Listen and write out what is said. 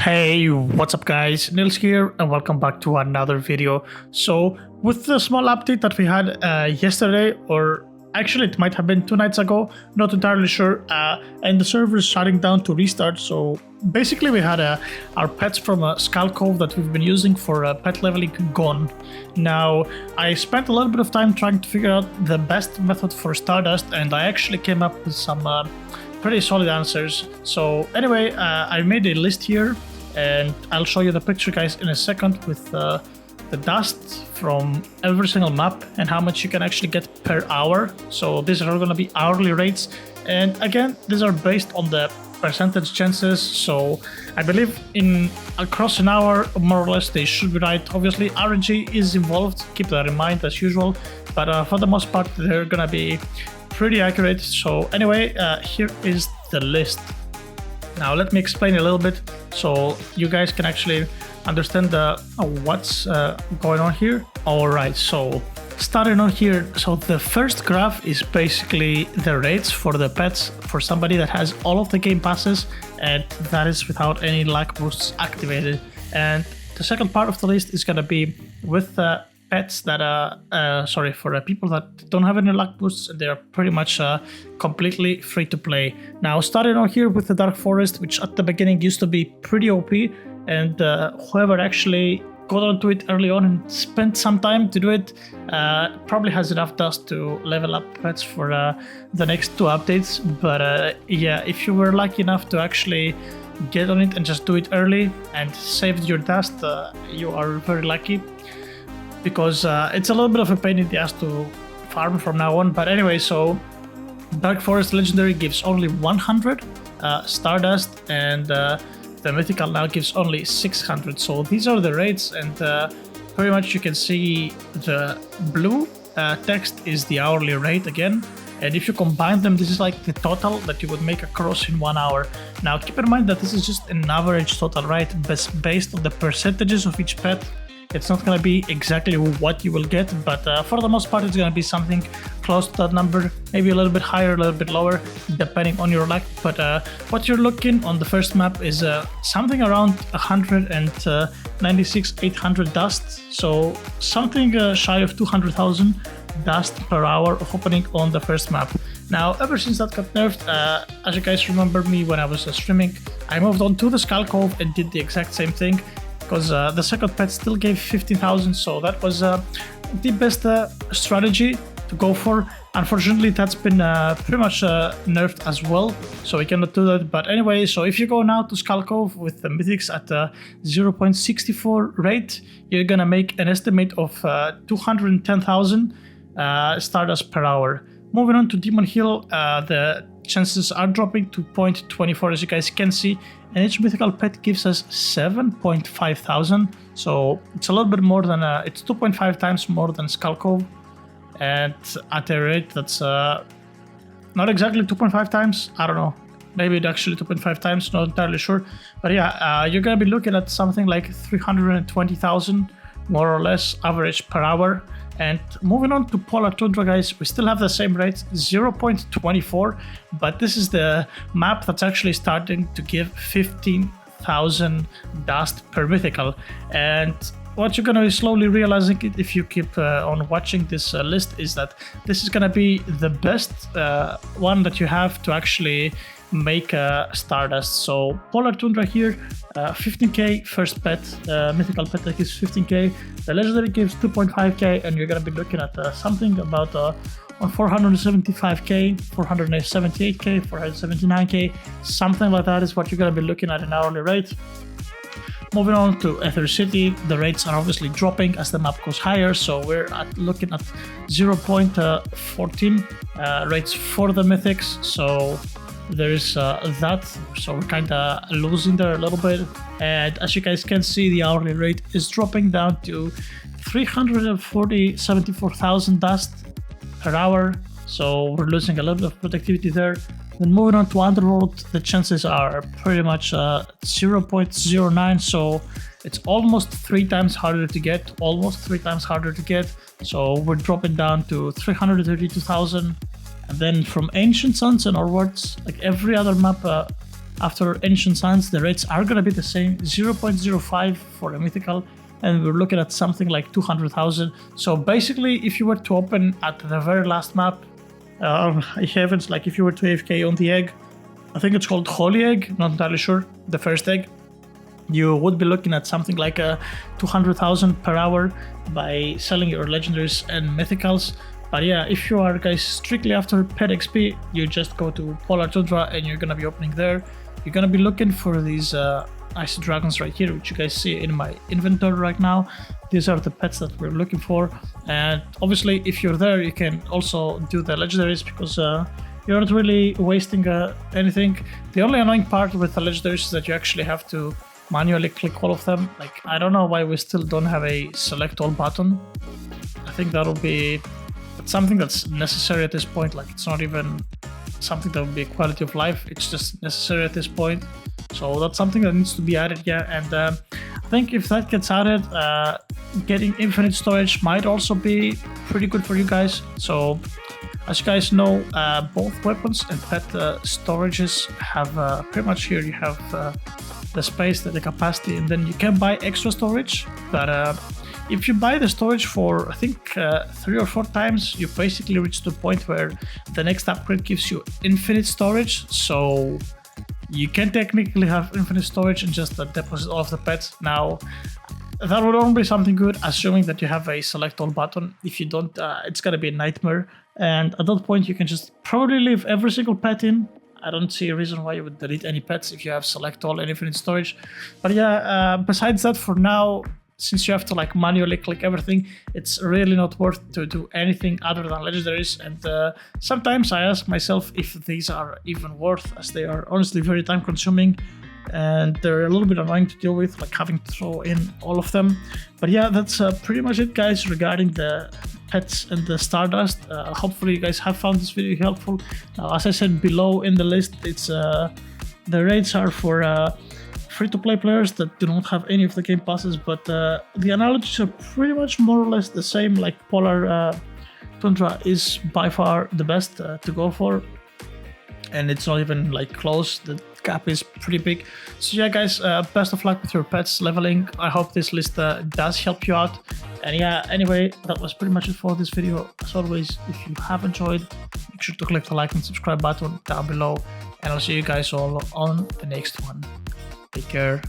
Hey, what's up guys, Nils here and welcome back to another video. So with the small update that we had yesterday, or actually it might have been 2 nights ago, not entirely sure, and the server is shutting down to restart. So basically we had our pets from Skull Cove that we've been using for pet leveling gone. Now I spent a little bit of time trying to figure out the best method for Stardust, and I actually came up with some pretty solid answers. So anyway, I made a list here and I'll show you the picture guys in a second with the dust from every single map and how much you can actually get per hour. So these are going to be hourly rates, and again these are based on the percentage chances. So I believe in across an hour more or less they should be right. Obviously RNG is involved, keep that in mind as usual, but for the most part they're gonna be pretty accurate. So anyway, here is the list. Now let me explain a little bit so you guys can actually understand what's going on here. Alright, so starting on here, so the first graph is basically the rates for the pets for somebody that has all of the game passes, and that is without any luck boosts activated. And the second part of the list is gonna be with pets that are for people that don't have any luck boosts, and they're pretty much completely free to play. Now starting on here with the Dark Forest, which at the beginning used to be pretty OP, and whoever actually got onto it early on and spent some time to do it probably has enough dust to level up pets for the next 2 updates. But yeah, if you were lucky enough to actually get on it and just do it early and saved your dust, you are very lucky, because it's a little bit of a pain in the ass to farm from now on. But anyway, so Dark Forest Legendary gives only 100 Stardust, and the Mythical now gives only 600. So these are the rates, and pretty much you can see the blue text is the hourly rate again. And if you combine them, this is like the total that you would make across in 1 hour. Now keep in mind that this is just an average total, right? Based on the percentages of each pet. It's not going to be exactly what you will get, but for the most part it's going to be something close to that number, maybe a little bit higher, a little bit lower, depending on your luck. But what you're looking on the first map is something around 196, 800 dust, so something shy of 200,000 dust per hour of opening on the first map. Now, ever since that got nerfed, as you guys remember me when I was streaming, I moved on to the Skull Cove and did the exact same thing, because the second pet still gave 15,000, so that was the best strategy to go for. Unfortunately, that's been pretty much nerfed as well, so we cannot do that. But anyway, so if you go now to Skull Cove with the Mythics at 0.64 rate, you're gonna make an estimate of 210,000 Stardust per hour. Moving on to Demon Hill, the chances are dropping to 0.24 as you guys can see, and each mythical pet gives us 7.5 thousand, so it's a little bit more than it's 2.5 times more than Skull Cove, and at a rate that's not exactly 2.5 times, I don't know, maybe it's actually 2.5 times, not entirely sure. But yeah, you're gonna be looking at something like 320,000 more or less average per hour. And moving on to Polar Tundra, guys, we still have the same rates, 0.24, but this is the map that's actually starting to give 15,000 dust per mythical. And what you're gonna be slowly realizing if you keep on watching this list is that this is gonna be the best one that you have to actually make Stardust. So Polar Tundra here, 15k first pet, mythical pet that gives 15k, the legendary gives 2.5k, and you're gonna be looking at something about on 475k, 478k, 479k, something like that is what you're gonna be looking at an hourly rate. Moving on to Ether City, the rates are obviously dropping as the map goes higher, so we're looking at 0.14 rates for the mythics. So there is that, so we're kind of losing there a little bit. And as you guys can see, the hourly rate is dropping down to 74,000 dust per hour, so we're losing a little bit of productivity there. Then moving on to Underworld, the chances are pretty much 0.09, so it's almost 3 times harder to get, so we're dropping down to 332,000. And then from Ancient Suns and onwards, like every other map after Ancient Sands, the rates are gonna be the same, 0.05 for a mythical, and we're looking at something like 200,000. So basically, if you were to open at the very last map, heavens, like if you were to AFK on the egg, I think it's called Holy Egg, not entirely sure, the first egg, you would be looking at something like 200,000 per hour by selling your legendaries and mythicals. But yeah, if you are guys strictly after pet XP, you just go to Polar Tundra and you're gonna be opening there. You're gonna be looking for these icy dragons right here, which you guys see in my inventory right now. These are the pets that we're looking for, and obviously if you're there you can also do the legendaries, because you're not really wasting anything. The only annoying part with the legendaries is that you actually have to manually click all of them. Like, I don't know why we still don't have a select all button. I think that'll be something that's necessary at this point. Like, it's not even something that would be a quality of life, it's just necessary at this point. So that's something that needs to be added, yeah. And I think if that gets added, getting infinite storage might also be pretty good for you guys. So as you guys know, both weapons and pet storages have pretty much, here you have the space, the capacity, and then you can buy extra storage. But if you buy the storage for, I think, 3 or 4 times, you basically reach the point where the next upgrade gives you infinite storage. So you can technically have infinite storage and just deposit all of the pets. Now, that would only be something good, assuming that you have a select all button. If you don't, it's gonna be a nightmare. And at that point, you can just probably leave every single pet in. I don't see a reason why you would delete any pets if you have select all and infinite storage. But yeah, besides that, for now, since you have to like manually click everything, it's really not worth to do anything other than legendaries. And sometimes I ask myself if these are even worth, as they are honestly very time consuming and they're a little bit annoying to deal with, like having to throw in all of them. But yeah, that's pretty much it, guys, regarding the pets and the Stardust. Hopefully you guys have found this video helpful. Now, as I said below in the list, it's the rates are for free-to-play players that do not have any of the game passes, but the analogies are pretty much more or less the same. Like Polar Tundra is by far the best to go for, and it's not even like close. The gap is pretty big. So yeah, guys, best of luck with your pets leveling. I hope this list does help you out. And yeah, anyway, that was pretty much it for this video. As always, if you have enjoyed, make sure to click the like and subscribe button down below, and I'll see you guys all on the next one. Take care.